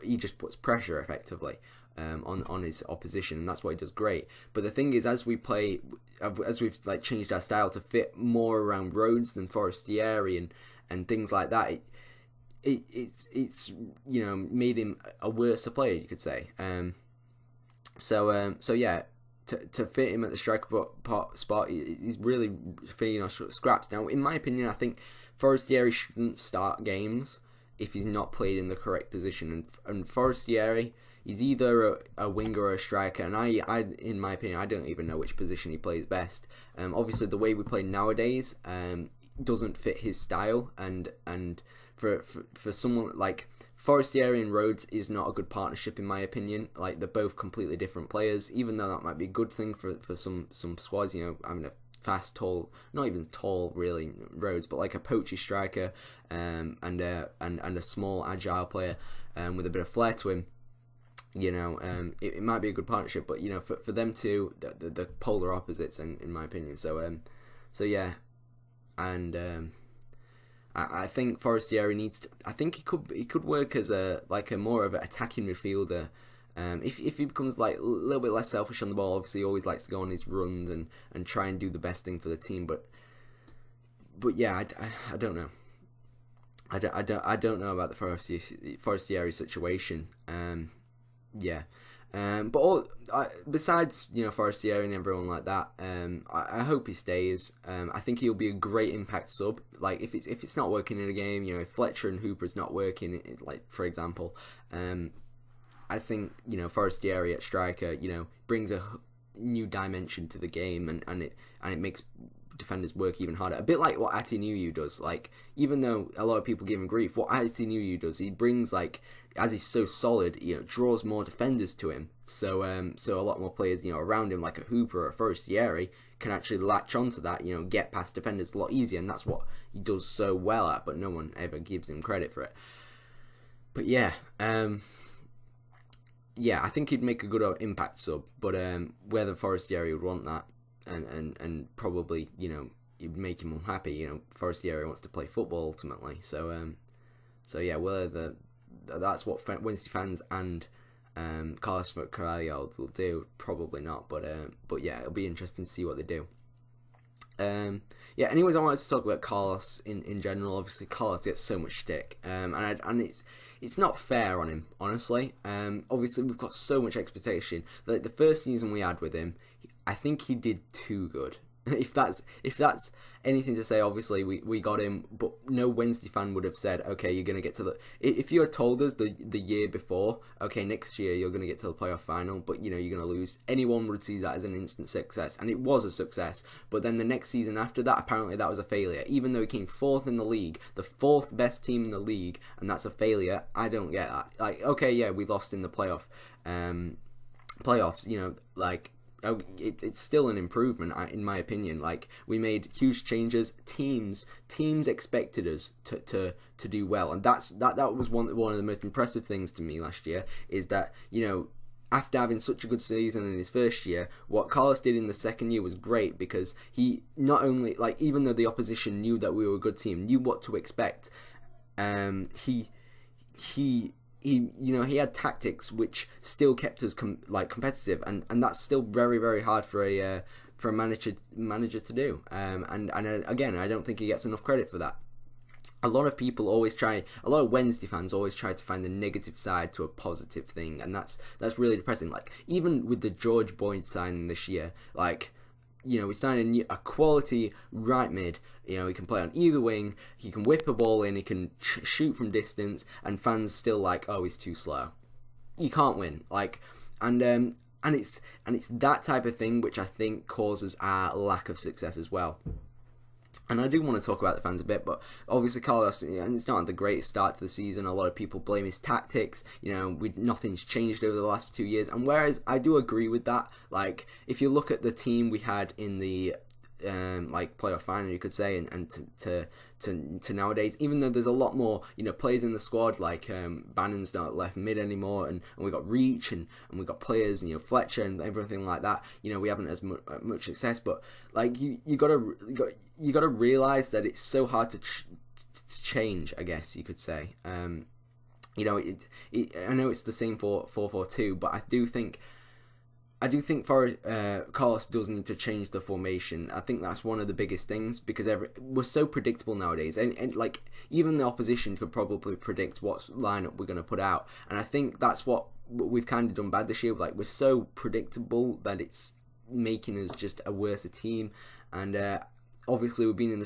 He just puts pressure effectively on his opposition, and that's what he does great. But the thing is, as we've changed our style to fit more around Rhodes than Forestieri and things like that, it's made him a worse player, you could say. So yeah. To fit him at the striker spot, he's really feeding us scraps. Now, in my opinion, I think Forestieri shouldn't start games if he's not played in the correct position. And Forestieri, he's either a winger or a striker. And I, in my opinion, I don't even know which position he plays best. Obviously, the way we play nowadays doesn't fit his style. And for someone like Forestieri and Rhodes is not a good partnership in my opinion. They're both completely different players, even though that might be a good thing for some squads, having a fast, tall, not even tall really, Rhodes, but a poachy striker, and a small, agile player with a bit of flair to him. It might be a good partnership, but for them two, the polar opposites in my opinion. So yeah, and I think Forestieri needs to. I think he could work as a more of an attacking midfielder. If he becomes a little bit less selfish on the ball, obviously he always likes to go on his runs and try and do the best thing for the team. But yeah, I don't know. I don't know about the Forestieri situation. Yeah. But besides Forestieri and everyone like that, I hope he stays. I think he'll be a great impact sub. If it's not working in a game, if Fletcher and Hooper's not working, for example, I think Forestieri at striker brings a new dimension to the game, and it makes defenders work even harder. A bit like what Atinuyu does. Even though a lot of people give him grief, what Atinuyu does, he brings as he's so solid, draws more defenders to him. So a lot more players, around him, like a Hooper or a Forestieri, can actually latch onto that, get past defenders a lot easier, and that's what he does so well at. But no one ever gives him credit for it. But yeah, I think he'd make a good impact sub. But whether Forestieri would want that, and probably it'd make him unhappy. Forestieri wants to play football ultimately. So yeah, whether that's what Wednesday fans and Carlos Carvalho will do. Probably not, but yeah, it'll be interesting to see what they do. Yeah. Anyways, I wanted to talk about Carlos in general. Obviously, Carlos gets so much stick, and it's not fair on him, honestly. Obviously, we've got so much expectation. Like the first season we had with him, I think he did too good. If that's anything to say, obviously we got him, but no Wednesday fan would have said, okay, you're gonna get to the. If you had told us the year before, okay, next year you're gonna get to the playoff final, but you're gonna lose, anyone would see that as an instant success, and it was a success. But then the next season after that, apparently that was a failure, even though he came fourth in the league, the fourth best team in the league, and that's a failure. I don't get that. Like, okay, yeah, we lost in the playoffs. It's still an improvement in my opinion. Like, we made huge changes. Teams expected us to do well, and that was one of the most impressive things to me last year, is that after having such a good season in his first year, what Carlos did in the second year was great, because he not only, like, even though the opposition knew that we were a good team, knew what to expect, he had tactics which still kept us competitive, and that's still very, very hard for a manager to do. And again, I don't think he gets enough credit for that. A lot of Wednesday fans always try to find the negative side to a positive thing, and that's really depressing. Like, even with the George Boyd signing this year, like, we signed a quality right mid. He can play on either wing. He can whip a ball in. He can shoot from distance. And fans still like, oh, he's too slow. You can't win. Like, and it's that type of thing which I think causes our lack of success as well. And I do want to talk about the fans a bit, but obviously Carlos, it's not the greatest start to the season. A lot of people blame his tactics. Nothing's changed over the last 2 years. And whereas I do agree with that, like, if you look at the team we had in the playoff final, you could say, and to nowadays, even though there's a lot more players in the squad, like Bannon's not left mid anymore, and we got Reach and we got players, Fletcher and everything like that, we haven't as much success, but like you gotta realize that it's so hard to change, I guess you could say. I know it's the same for 4-4-2, but I do think Carlos does need to change the formation. I think that's one of the biggest things, because we're so predictable nowadays, and like, even the opposition could probably predict what lineup we're going to put out, and I think that's what we've kind of done bad this year. Like, we're so predictable that it's making us just a worse team, and obviously we've been in the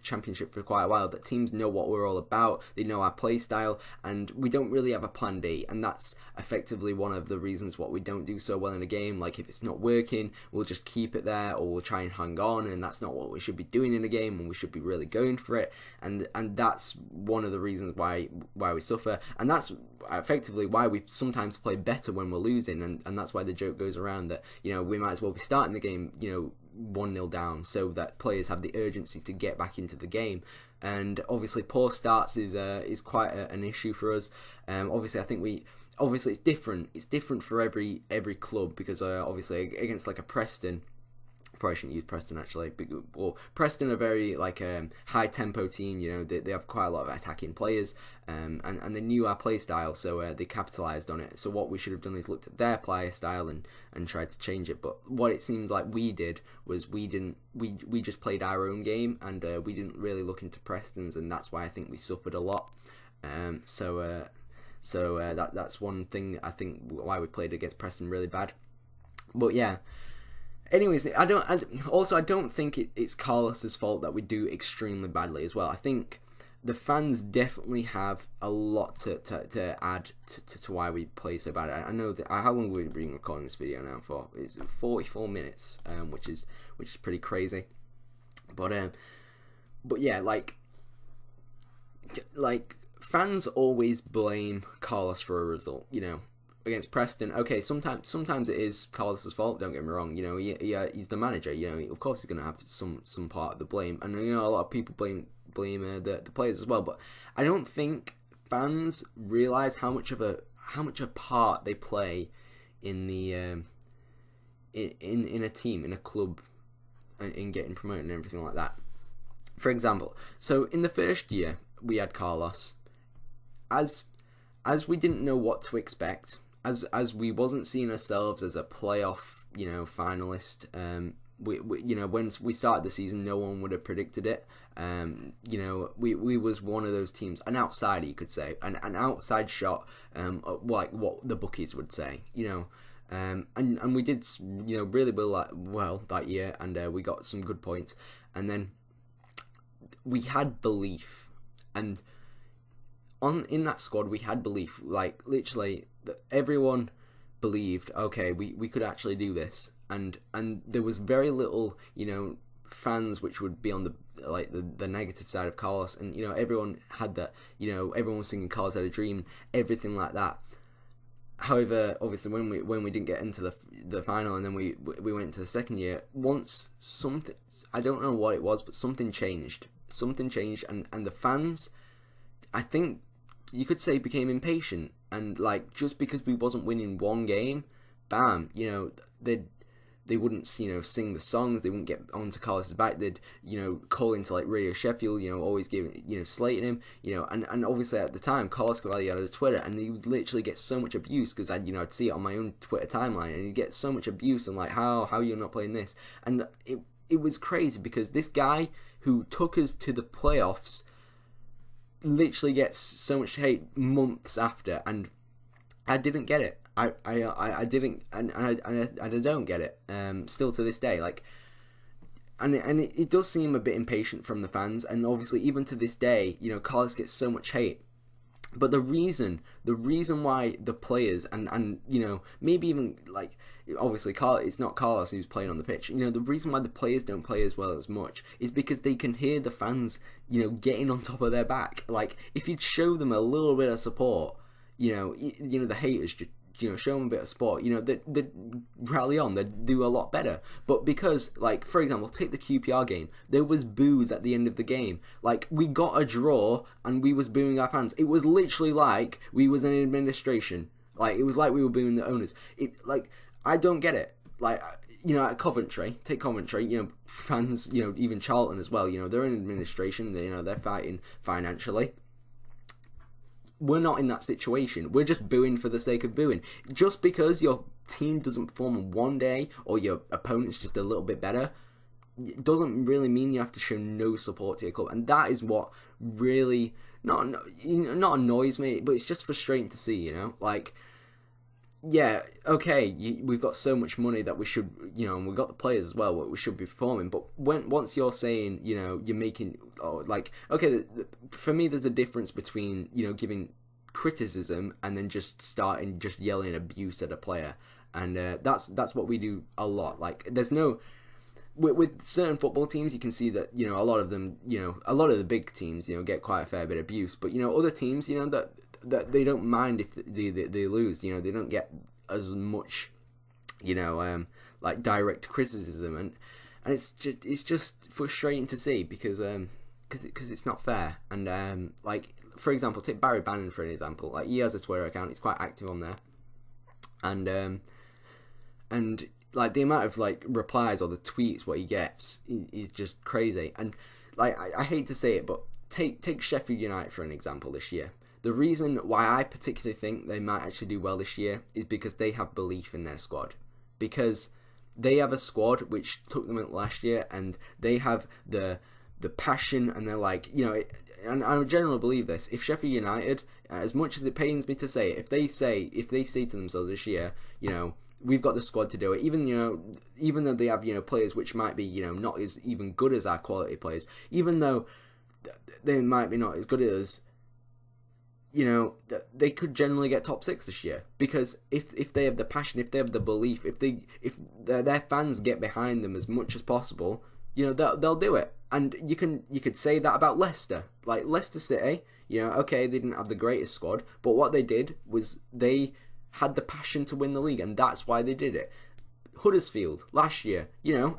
championship for quite a while, that teams know what we're all about, they know our play style, and we don't really have a plan B, and that's effectively one of the reasons what we don't do so well in a game. Like, if it's not working, we'll just keep it there, or we'll try and hang on, and that's not what we should be doing in a game, and we should be really going for it, and that's one of the reasons why we suffer, and that's effectively why we sometimes play better when we're losing, and that's why the joke goes around that we might as well be starting the game 1-0 down, so that players have the urgency to get back into the game. And obviously poor starts is quite an issue for us. Obviously I think it's different for every club, because obviously against like a Preston, probably shouldn't use Preston actually, or Preston are very high tempo team. They have quite a lot of attacking players, and they knew our play style, so they capitalised on it. So what we should have done is looked at their play style and tried to change it. But what it seems like we did was we just played our own game, and we didn't really look into Preston's, and that's why I think we suffered a lot. So that's one thing I think why we played against Preston really bad. But yeah. Anyways, I don't think it's Carlos's fault that we do extremely badly as well. I think the fans definitely have a lot to add to why we play so bad. I know that how long we've been recording this video now for? It's 44 minutes, which is pretty crazy. But yeah, like fans always blame Carlos for a result, against Preston. Okay, sometimes it is Carlos's fault, don't get me wrong. He's the manager. Of course he's going to have some part of the blame, and a lot of people blame the players as well. But I don't think fans realize how much of a part they play in the in a team, in a club, in getting promoted and everything like that. For example, so in the first year we had Carlos, as we didn't know what to expect. as we wasn't seeing ourselves as a playoff, finalist. We when we started the season, no one would have predicted it. We was one of those teams, an outsider, you could say, an outside shot, like what the bookies would say, and we did, really well that year, and we got some good points, and then we had belief, and in that squad we had belief, like literally everyone believed, okay, we could actually do this. And there was very little, fans which would be on the negative side of Carlos, and everyone had that, everyone was singing Carlos had a dream, everything like that. However, obviously when we didn't get into the final, and then we went into the second year, once something, I don't know what it was, but something changed, and the fans, I think you could say, became impatient, and like just because we wasn't winning one game, bam, they wouldn't, sing the songs. They wouldn't get onto Carlos's back. They'd, call into like Radio Sheffield, always giving, slating him, and obviously at the time, Carlos Cavalli had a Twitter, and he would literally get so much abuse because I'd see it on my own Twitter timeline, and he'd get so much abuse and like, how you're not playing this, and it was crazy because this guy who took us to the playoffs literally gets so much hate months after, and I didn't get it. I didn't, and I don't get it. Still to this day, like, and it does seem a bit impatient from the fans, and obviously even to this day, Carlos gets so much hate. But the reason why the players and maybe even like obviously it's not Carlos who's playing on the pitch. The reason why the players don't play as well as much is because they can hear the fans getting on top of their back. Like if you'd show them a little bit of support, the haters just show them a bit of support, they'd rally on, they'd do a lot better. But because, like, for example, take the QPR game, there was boos at the end of the game. Like, we got a draw, and we was booing our fans. It was literally like we was an administration. Like, it was like we were booing the owners. I don't get it. Like, at Coventry, fans, even Charlton as well, they're in administration, they're fighting financially. We're not in that situation. We're just booing for the sake of booing. Just because your team doesn't perform one day, or your opponent's just a little bit better, it doesn't really mean you have to show no support to your club. And that is what really not annoys me, but it's just frustrating to see. Like, yeah, okay, we've got so much money that we should, and we've got the players as well, what we should be performing. But once you're saying, you're making, okay, for me, there's a difference between, giving criticism and then just starting just yelling abuse at a player, and that's what we do a lot. Like, there's no. With certain football teams, you can see that a lot of them, a lot of the big teams, get quite a fair bit of abuse. But other teams, that they don't mind if they lose. They don't get as much, like direct criticism, and it's just frustrating to see because it's not fair. And like, for example, take Barry Bannon for an example. Like, he has a Twitter account, he's quite active on there, and like the amount of like replies or the tweets what he gets is just crazy. And like, I hate to say it, but take Sheffield United for an example this year. The reason why I particularly think they might actually do well this year is because they have belief in their squad. Because they have a squad which took them out last year, and they have the passion, and they're like, and I generally believe this. If Sheffield United, as much as it pains me to say it, if they say to themselves this year, we've got the squad to do it, even though they have players which might be not as even good as our quality players, even though they might be not as good as, they could generally get top 6 this year, because if they have the passion, if they have the belief, if their fans get behind them as much as possible, they'll do it. And you could say that about Leicester, like Leicester City. Okay, they didn't have the greatest squad, but what they did was they had the passion to win the league, and that's why they did it. Huddersfield last year,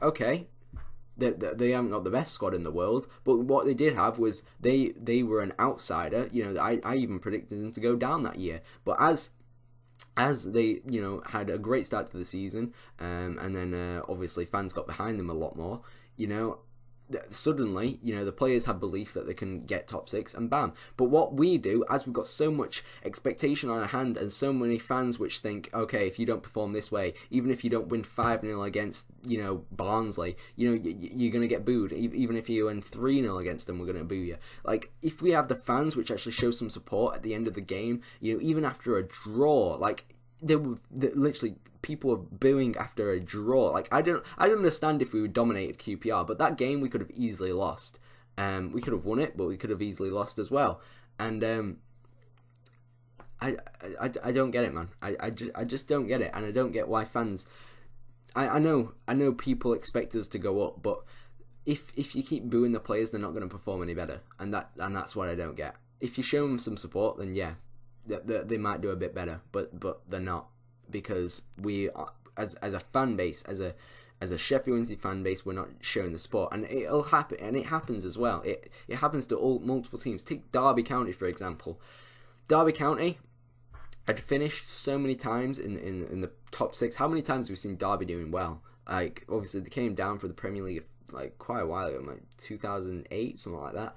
okay, they haven't got the best squad in the world, but what they did have was they were an outsider. I even predicted them to go down that year, but as they had a great start to the season, and then obviously fans got behind them a lot more. suddenly, the players have belief that they can get top 6 and bam. But what we do, as we've got so much expectation on our hand and so many fans which think, okay, if you don't perform this way, even if you don't win 5-0 against, Barnsley, you're going to get booed. Even if you win 3-0 against them, we're going to boo you. Like, if we have the fans which actually show some support at the end of the game, even after a draw, like, literally people were booing after a draw. Like, I don't understand if we dominated QPR, but that game we could have easily lost. We could have won it, but we could have easily lost as well. And I don't get it, man. I just don't get it, and I don't get why fans. I know people expect us to go up, but if you keep booing the players, they're not going to perform any better, and that's what I don't get. If you show them some support, then yeah, they might do a bit better, but they're not, because we are, as a fan base, as a Sheffield Wednesday fan base, we're not showing the support, and it'll happen, and it happens as well. It happens to multiple teams. Take Derby County for example. Derby County had finished so many times in the top 6. How many times have we seen Derby doing well? Like, obviously they came down for the Premier League like quite a while ago, like 2008, something like that.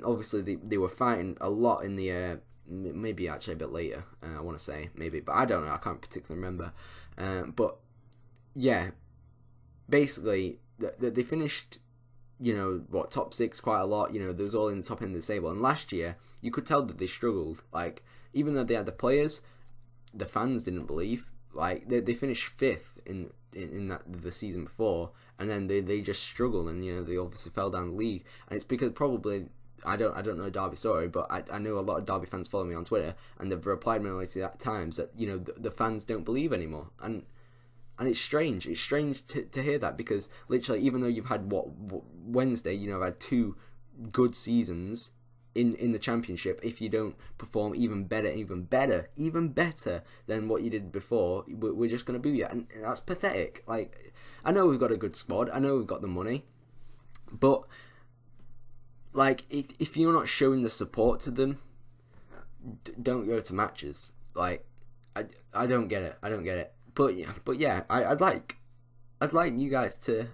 Obviously they were fighting a lot in the maybe actually a bit later, I want to say, maybe, but I don't know, I can't particularly remember. But yeah, basically they finished, top 6 quite a lot. They was all in the top end of the table, and last year you could tell that they struggled. Like, even though they had the players, the fans didn't believe. Like, they finished 5th in the season before, and then they just struggled, and they obviously fell down the league, and it's because probably, I don't know a Derby story, but I know a lot of Derby fans follow me on Twitter, and they've replied many times that the fans don't believe anymore, and it's strange. It's strange to hear that, because literally, even though you've had Wednesday, I've had 2 good seasons in the Championship, if you don't perform even better than what you did before, we're just going to boo you, and that's pathetic. Like, I know we've got a good squad, I know we've got the money, but like, if you're not showing the support to them, don't go to matches. Like, I don't get it. But yeah, I'd like you guys to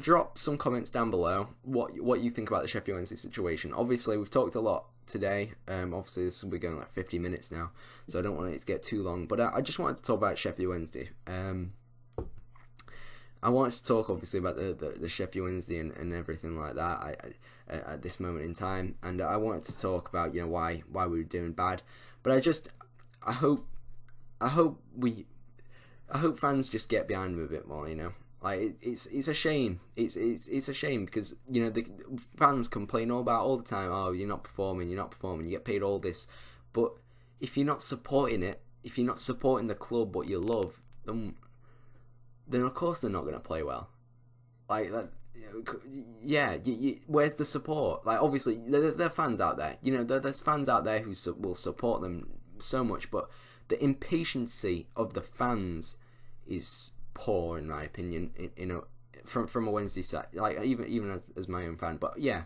drop some comments down below what you think about the Sheffield Wednesday situation. Obviously, we've talked a lot today. Obviously, this will be going like 50 minutes now, so I don't want it to get too long. But I just wanted to talk about Sheffield Wednesday. I wanted to talk, obviously, about the Sheffield Wednesday and everything like that at this moment in time, and I wanted to talk about why we were doing bad. But I hope fans just get behind them a bit more. Like, it's a shame. It's a shame, because the fans complain all the time. Oh, you're not performing. You get paid all this, but if you're not supporting it, if you're not supporting the club what you love, then of course they're not going to play well. Like that, yeah. Where's the support? Like, obviously there are fans out there. There's fans out there who will support them so much, but the impatience of the fans is poor, in my opinion. From a Wednesday side, like even as my own fan. But yeah,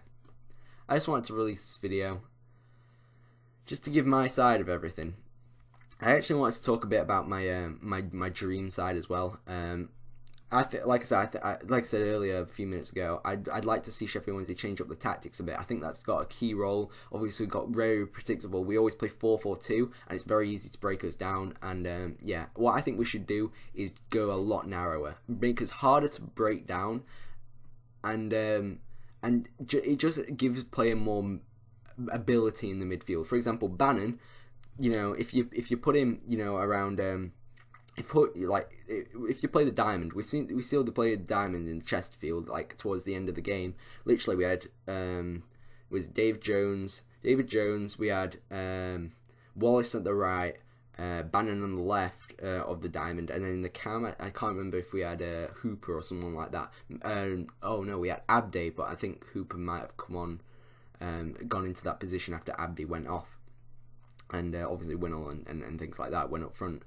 I just wanted to release this video just to give my side of everything. I actually wanted to talk a bit about my dream side as well. Like I said earlier a few minutes ago, I'd like to see Sheffield Wednesday change up the tactics a bit. I think that's got a key role. Obviously, we've got very predictable. We always play 4-4-2, and it's very easy to break us down. And yeah, what I think we should do is go a lot narrower, make us harder to break down, and it just gives player more ability in the midfield. For example, Bannon. If you put him, around, if you play the diamond, we still play the diamond in Chesterfield, like towards the end of the game. Literally, we had was David Jones. We had Wallace at the right, Bannon on the left of the diamond, and then in the cam, I can't remember if we had Hooper or someone like that. Oh no, we had Abde, but I think Hooper might have gone into that position after Abde went off. And obviously Winnell and things like that went up front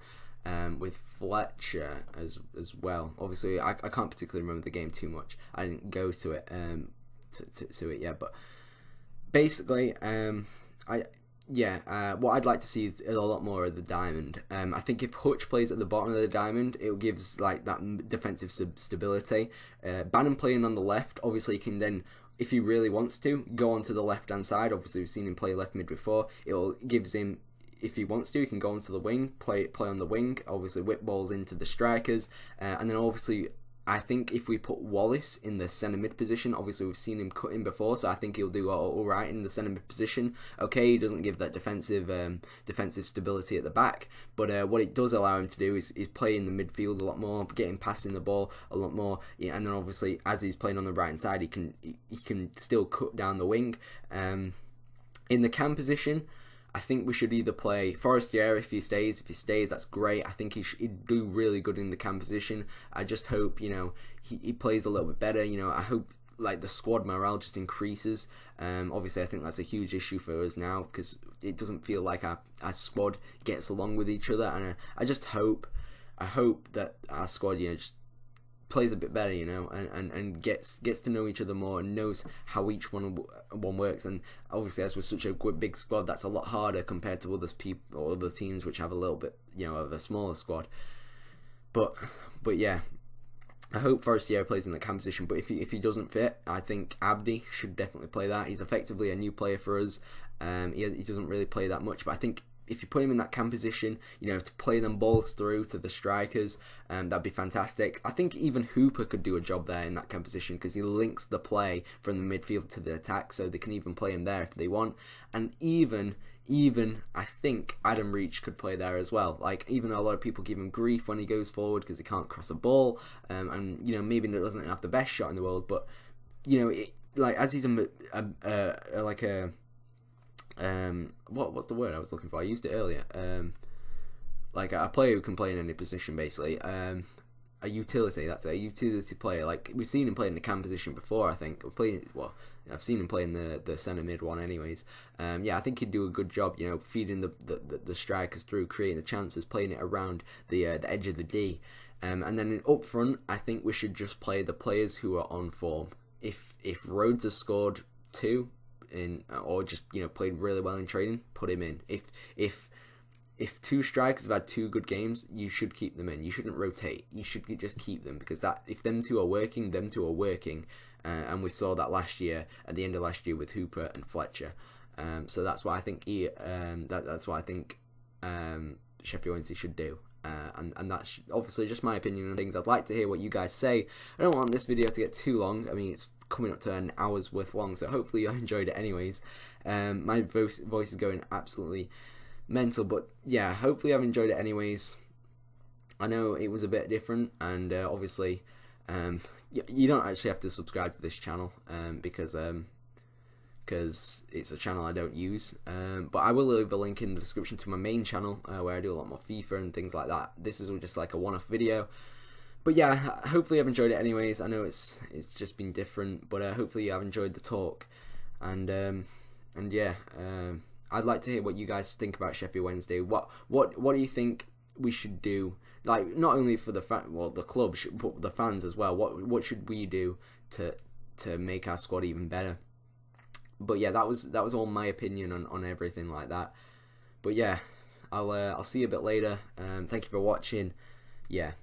with Fletcher as well. Obviously, I can't particularly remember the game too much. I didn't go to it to it yet. But basically, yeah, what I'd like to see is a lot more of the diamond. I think if Hutch plays at the bottom of the diamond, it gives like that defensive stability. Bannon playing on the left, obviously, he can then, if he really wants to, go onto the left hand side. Obviously, we've seen him play left mid before. It gives him, if he wants to, he can go onto the wing, play on the wing. Obviously, whip balls into the strikers, and then obviously, I think if we put Wallace in the centre mid position, obviously we've seen him cut in before, so I think he'll do all right in the centre mid position. Okay, he doesn't give that defensive stability at the back, but what it does allow him to do is play in the midfield a lot more, getting passing the ball a lot more. Yeah, and then obviously as he's playing on the right hand side, he can still cut down the wing. In the cam position, I think we should either play Forestier if he stays. If he stays, that's great. I think he'd do really good in the cam position. I just hope, he plays a little bit better. I hope like the squad morale just increases. Obviously, I think that's a huge issue for us now because it doesn't feel like our squad gets along with each other. And I just hope, that our squad, just plays a bit better, and gets to know each other more and knows how each one works. And obviously, as we're such a big squad, that's a lot harder compared to other teams which have a little bit, of a smaller squad. But yeah, I hope Forestier plays in the cam position. But if he doesn't fit, I think Abdi should definitely play that. He's effectively a new player for us. He doesn't really play that much, but I think if you put him in that cam position, to play them balls through to the strikers, that'd be fantastic. I think even Hooper could do a job there in that cam position because he links the play from the midfield to the attack, so they can even play him there if they want. And even I think Adam Reach could play there as well. Like, even though a lot of people give him grief when he goes forward because he can't cross a ball, and maybe he doesn't have the best shot in the world, but as he's what's the word I was looking for? I used it earlier. Like a player who can play in any position, basically. A utility. That's a utility player. Like, we've seen him play in the cam position before. I think I've seen him play in the centre mid one, anyways. I think he'd do a good job. Feeding the strikers through, creating the chances, playing it around the edge of the D. And then up front, I think we should just play the players who are on form. If Rhodes has scored 2. Or just played really well in training, put him in. If 2 strikers have had 2 good games, you should keep them in. You shouldn't rotate. You should just keep them, because if them two are working, and we saw that last year at the end of last year with Hooper and Fletcher. So that's what I think. That's what I think Sheffield Wednesday should do. And that's obviously just my opinion on things. I'd like to hear what you guys say. I don't want this video to get too long. I mean, it's coming up to an hour's worth long, so hopefully you enjoyed it anyways. My voice is going absolutely mental, but yeah, hopefully I've enjoyed it anyways. I know it was a bit different, and obviously you don't actually have to subscribe to this channel because it's a channel I don't use, but I will leave a link in the description to my main channel where I do a lot more FIFA and things like that. This is just like a one-off video. But yeah, hopefully I've enjoyed it anyways. I know it's just been different, but hopefully I've enjoyed the talk. And yeah, I'd like to hear what you guys think about Sheffield Wednesday. What do you think we should do? Like, not only for the club, but the fans as well. What should we do to make our squad even better? But yeah, that was all my opinion on everything like that. But yeah, I'll see you a bit later. Thank you for watching. Yeah.